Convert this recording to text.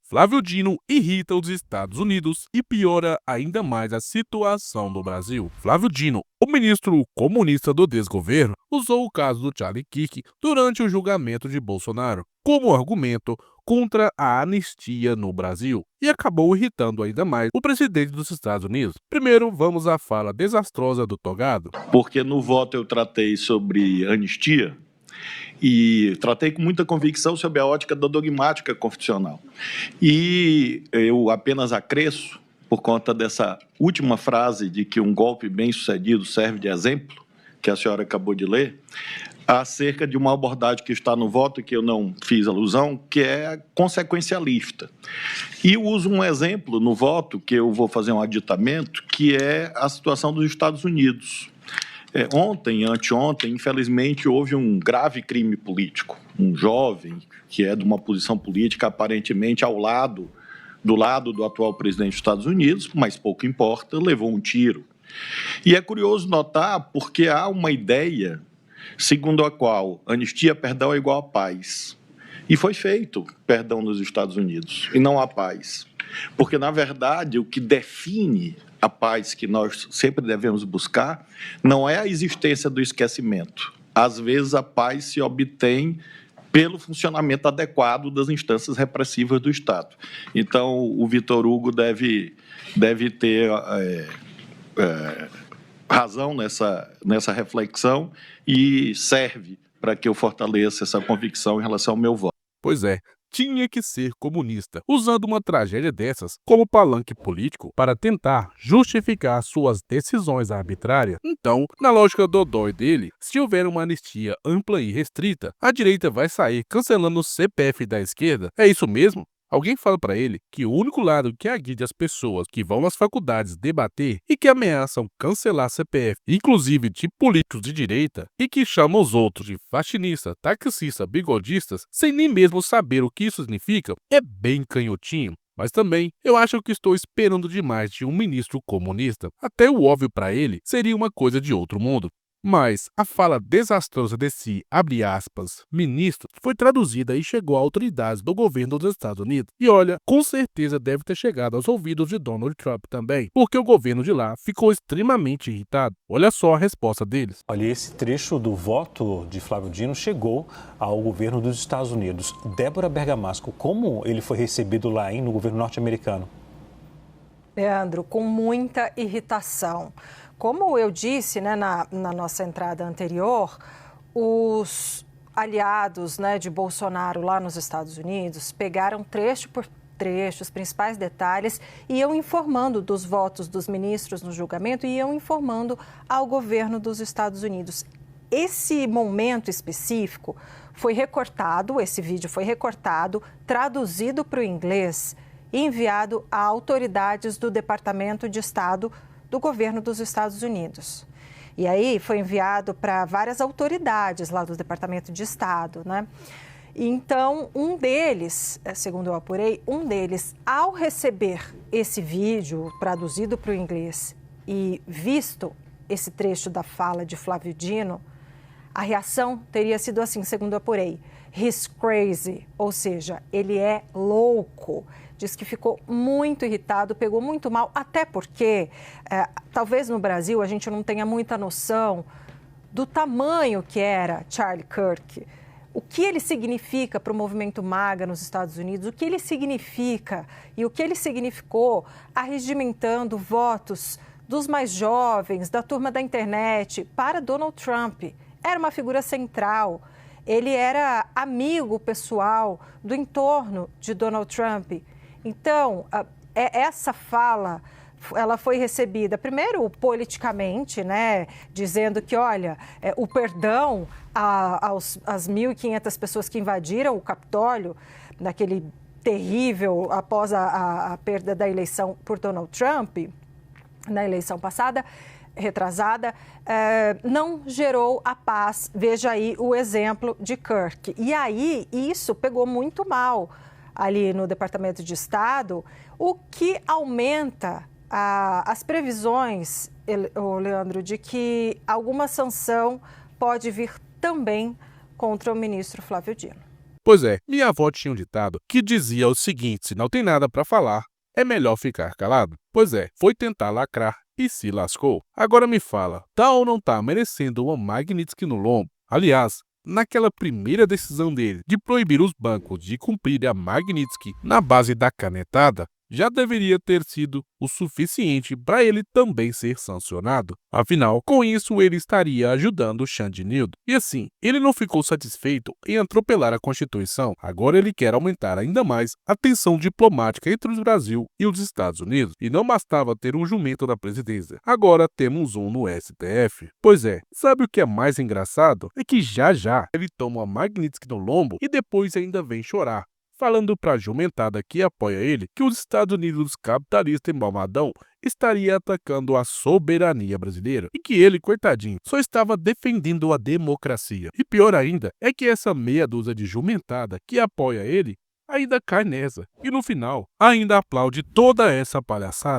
Flávio Dino irrita os Estados Unidos e piora ainda mais a situação do Brasil. Flávio Dino, o ministro comunista do desgoverno, usou o caso do Charlie Kirk durante o julgamento de Bolsonaro como argumento contra a anistia no Brasil e acabou irritando ainda mais o presidente dos Estados Unidos. Primeiro, vamos à fala desastrosa do Togado. Porque no voto eu tratei sobre anistia e tratei com muita convicção sobre a ótica da dogmática constitucional. E eu apenas acresço, por conta dessa última frase de que um golpe bem-sucedido serve de exemplo, que a senhora acabou de ler, acerca de uma abordagem que está no voto, que eu não fiz alusão, que é consequencialista. E uso um exemplo no voto, que eu vou fazer um aditamento, que é a situação dos Estados Unidos. Ontem, anteontem, infelizmente, houve um grave crime político. Um jovem que é de uma posição política aparentemente do lado do atual presidente dos Estados Unidos, mas pouco importa, levou um tiro. E é curioso notar porque há uma ideia segundo a qual anistia, perdão, é igual a paz. E foi feito perdão nos Estados Unidos, e não a paz. Porque, na verdade, o que define a paz que nós sempre devemos buscar não é a existência do esquecimento. Às vezes, a paz se obtém pelo funcionamento adequado das instâncias repressivas do Estado. Então, o Vitor Hugo deve ter razão nessa reflexão e serve para que eu fortaleça essa convicção em relação ao meu voto. Pois é, tinha que ser comunista, usando uma tragédia dessas como palanque político para tentar justificar suas decisões arbitrárias. Então, na lógica dodói dele, se houver uma anistia ampla e restrita, a direita vai sair cancelando o CPF da esquerda? É isso mesmo? Alguém fala para ele que o único lado que agride as pessoas que vão nas faculdades debater e que ameaçam cancelar CPF, inclusive de políticos de direita, e que chamam os outros de faxinista, taxista, bigodistas, sem nem mesmo saber o que isso significa, é bem canhotinho. Mas também, eu acho que estou esperando demais de um ministro comunista. Até o óbvio para ele seria uma coisa de outro mundo. Mas a fala desastrosa desse, abre aspas, ministro foi traduzida e chegou a autoridades do governo dos Estados Unidos. E olha, com certeza deve ter chegado aos ouvidos de Donald Trump também, porque o governo de lá ficou extremamente irritado. Olha só a resposta deles. Olha, esse trecho do voto de Flávio Dino chegou ao governo dos Estados Unidos. Débora Bergamasco, como ele foi recebido lá, no governo norte-americano? Leandro, com muita irritação. Como eu disse, né, na nossa entrada anterior, os aliados, né, de Bolsonaro lá nos Estados Unidos pegaram trecho por trecho, os principais detalhes, e iam informando dos votos dos ministros no julgamento e iam informando ao governo dos Estados Unidos. Esse momento específico foi recortado, esse vídeo foi recortado, traduzido para o inglês e enviado a autoridades do Departamento de Estado do governo dos Estados Unidos. E aí foi enviado para várias autoridades lá do Departamento de Estado, né? Então, um deles, segundo eu apurei, ao receber esse vídeo traduzido para o inglês e visto esse trecho da fala de Flávio Dino, a reação teria sido assim, segundo eu apurei, he's crazy, ou seja, ele é louco. Diz que ficou muito irritado, pegou muito mal, até porque talvez no Brasil a gente não tenha muita noção do tamanho que era Charlie Kirk, o que ele significa para o movimento MAGA nos Estados Unidos, o que ele significa e o que ele significou arregimentando votos dos mais jovens, da turma da internet, para Donald Trump. Era uma figura central, ele era amigo pessoal do entorno de Donald Trump. Então, essa fala, ela foi recebida, primeiro, politicamente, né, dizendo que, olha, o perdão às 1.500 pessoas que invadiram o Capitólio, naquele terrível, após a perda da eleição por Donald Trump, na eleição passada, retrasada, não gerou a paz. Veja aí o exemplo de Kirk. E aí, isso pegou muito mal ali no Departamento de Estado, o que aumenta as previsões, Leandro, de que alguma sanção pode vir também contra o ministro Flávio Dino. Pois é, minha avó tinha um ditado que dizia o seguinte: se não tem nada para falar, é melhor ficar calado. Pois é, foi tentar lacrar e se lascou. Agora me fala, tá ou não tá merecendo uma Magnitsky no lombo? Aliás, naquela primeira decisão dele de proibir os bancos de cumprir a Magnitsky na base da canetada, já deveria ter sido o suficiente para ele também ser sancionado. Afinal, com isso ele estaria ajudando Xandinildo. E assim, ele não ficou satisfeito em atropelar a Constituição. Agora ele quer aumentar ainda mais a tensão diplomática entre o Brasil e os Estados Unidos. E não bastava ter um jumento na presidência, agora temos um no STF. Pois é, sabe o que é mais engraçado? É que já ele toma a Magnitsky no lombo e depois ainda vem chorar, falando pra jumentada que apoia ele que os Estados Unidos capitalista e malvadão estaria atacando a soberania brasileira e que ele, coitadinho, só estava defendendo a democracia. E pior ainda é que essa meia dúzia de jumentada que apoia ele ainda cai nessa e no final ainda aplaude toda essa palhaçada.